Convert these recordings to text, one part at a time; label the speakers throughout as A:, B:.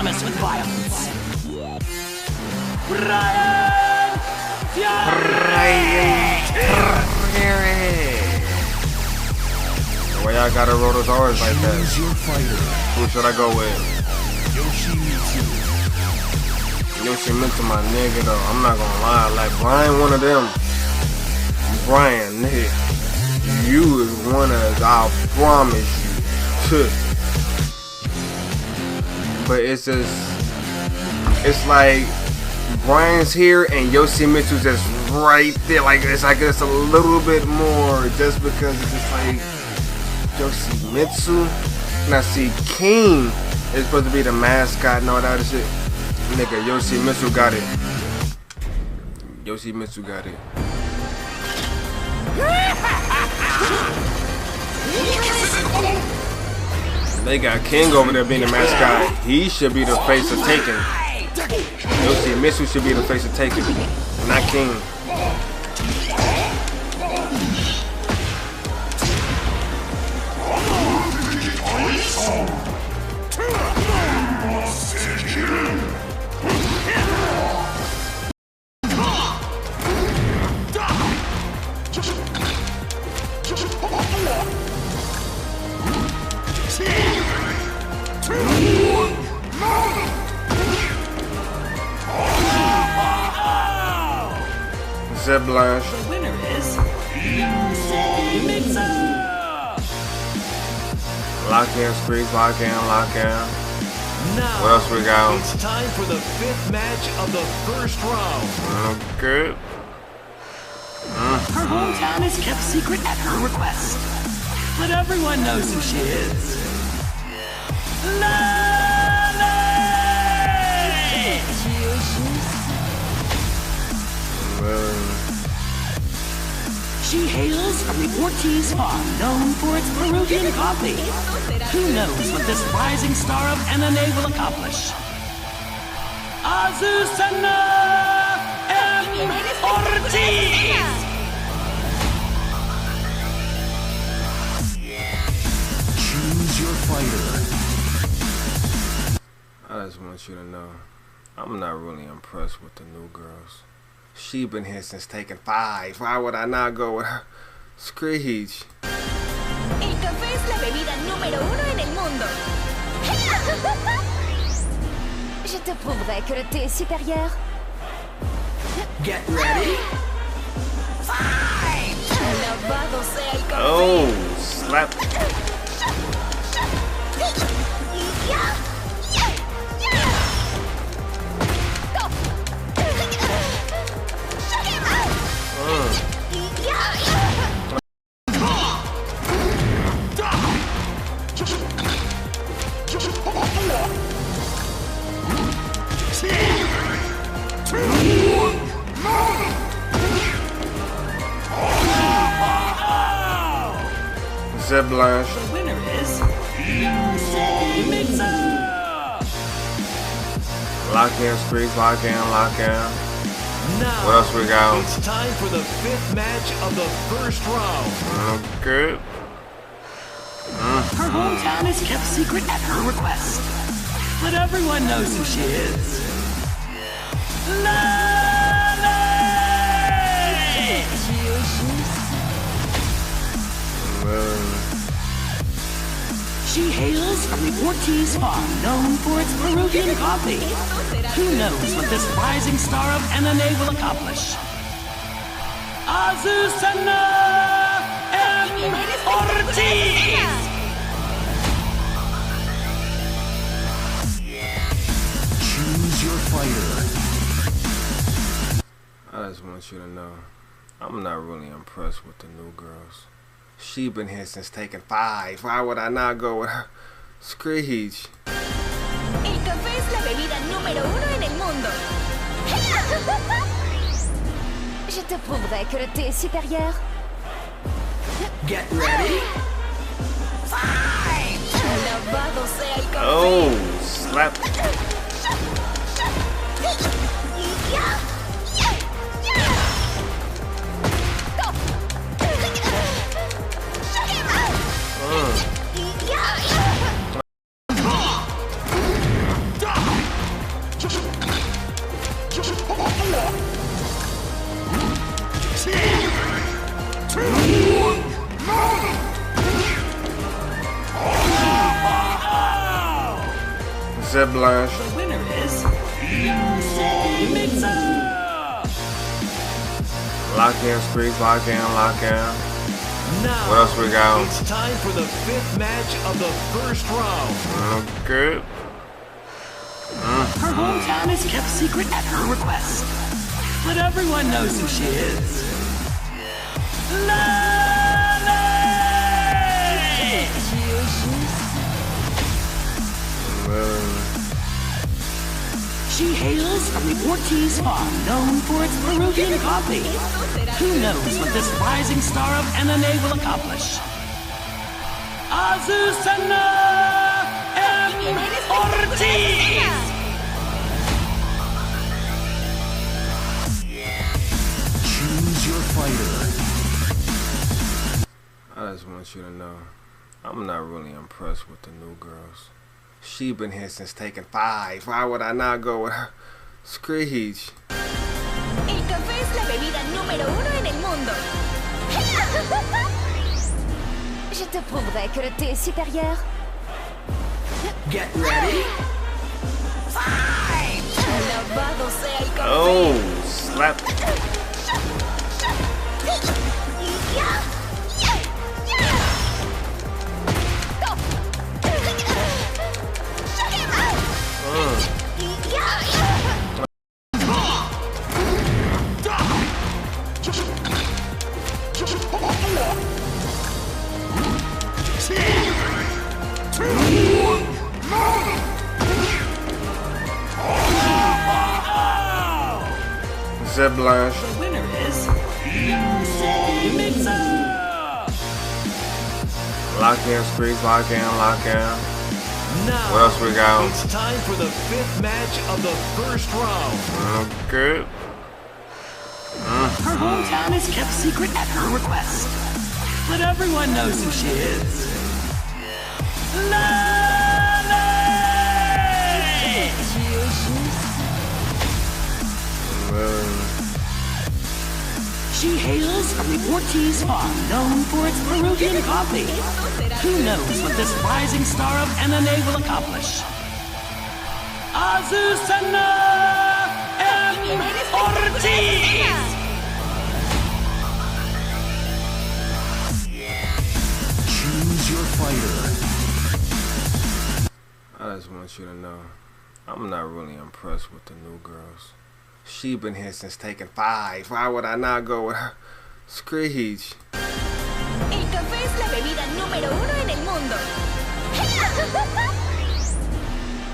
A: with violence. Brian
B: Why y'all gotta roll those R's like that? Who should I go with? Yoshimitsu, my nigga though. I'm not gonna lie. Like Brian, one of them. Brian, nigga, you is one of. I promise you. But it's just, it's like Brian's here and Yoshimitsu's just right there. Like it's a little bit more just because it's just like Yoshimitsu. Now see, King is supposed to be the mascot and all that other shit. Nigga, Yoshimitsu got it. Yoshimitsu got it. They got King over there being the mascot. He should be the face of Taken. Yoshimitsu should be the face of Taken, not King. Zeb Blanche.
A: The winner is Yoshimitsu.
B: Lock in, squeeze, lock in, lock in.
C: Now,
B: what else we got?
C: It's time for the 5th match of the first round.
B: Good.
A: Her hometown is kept secret at her request, but everyone knows who she is. She hails from the Ortiz farm, known for its Peruvian coffee. Who knows what this rising star of MMA will accomplish? Azucena M. Ortiz!
C: Choose your fighter.
B: I just want you to know, I'm not really impressed with the new girls. She been here since Taken 5. Why would I not go with her? Screech.
D: El café es la bebida número 1 en el mundo. Je te prouverai que le thé est supérieur.
A: Get ready.
D: Fight! Alabado sea el café.
B: Oh, slap. Zeb Blanche.
A: The winner is Yoshimitsu.
B: Lock in, squeeze, lock in, lock in.
C: Now,
B: what else we got?
C: It's time for the 5th match of the first round.
B: Good.
A: Her hometown is kept secret at her request, but everyone knows who she is. She hails from the Ortiz farm, known for its Peruvian coffee. Who knows what this rising star of MMA will accomplish? Azucena M. Ortiz!
C: Choose your fighter.
B: I just want you to know, I'm not really impressed with the new girls. She been here since Taken 5. Why would I not go with her? Screech.
D: El café es la bebida número 1 en el mundo. Je te prouverai que le thé est supérieur.
A: Get ready.
D: Fight! Alabado sea el café.
B: Oh, slap. C'est Blanche.
A: The winner is Pizza!
B: Lock in, Squeeze, lock in, lock in.
C: Now,
B: What else we got?
C: it's time for the fifth match of the first round.
B: Good.
A: Her hometown is kept secret at her request, but everyone knows who she is. She hails from the Ortiz farm, known for its Peruvian coffee. Who knows what this rising star of MMA will accomplish? Azucena M. Ortiz!
C: Choose your fighter.
B: I just want you to know, I'm not really impressed with the new girls. She been here since taking 5. Why would I not go with her? Screech.
D: El café es la bebida número 1 en el mundo. Je te prouverai que le thé est supérieur.
A: Get ready.
D: Alabado sea el café.
B: Oh, slap. C'est Blanche.
A: The winner is Pizza!
B: Lock in, Squeeze, lock in, lock in.
C: Now,
B: What else we got?
C: it's time for the fifth match of the first round.
B: Good.
A: Her hometown is kept secret at her request, but everyone knows who she is. She hails from the Ortiz farm, known for its Peruvian coffee. Who knows what this rising star of MMA will accomplish? Azucena M. Ortiz!
C: Choose your fighter.
B: I just want you to know, I'm not really impressed with the new girls. She been here since taking 5. Why would I not go with her? Screech.
D: El café es la bebida número 1 en el mundo.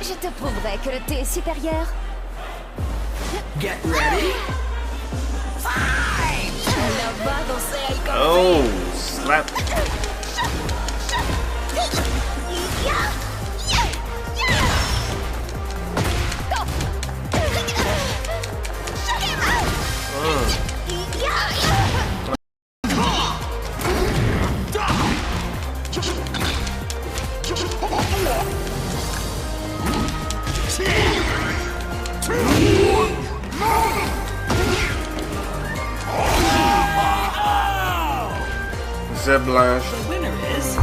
D: Je te prouverai que le thé est supérieur.
A: Get ready.
D: Alabado sea el café.
B: Oh, slap. C'est Blanche.
A: The winner is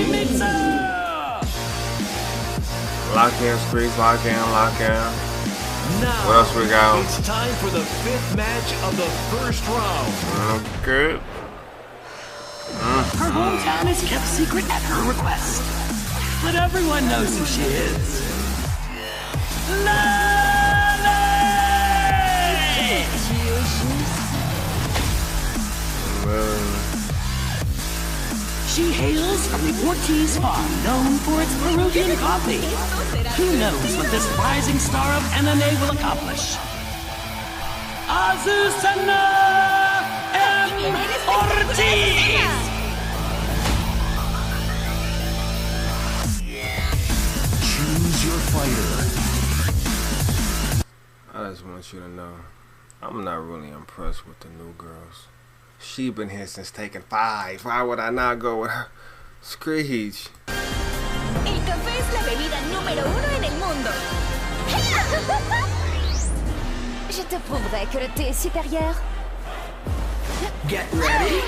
A: Pizza!
B: Lock in, Squeeze, lock in, lock in.
C: Now,
B: What else we got?
C: it's time for the fifth match of the first round.
B: Good.
A: Her hometown is kept secret at her request, but everyone knows who she is. She hails from the Ortiz farm, known for its Peruvian coffee. Who knows what this rising star of MMA will accomplish? Azucena M. Ortiz!
C: Choose your fighter.
B: I just want you to know, I'm not really impressed with the new girls. She been here since taking 5. Why would I not go with her? Screech.
D: El café es la bebida número 1 en el mundo. Je te prouverai que le thé est supérieur.
A: Get ready.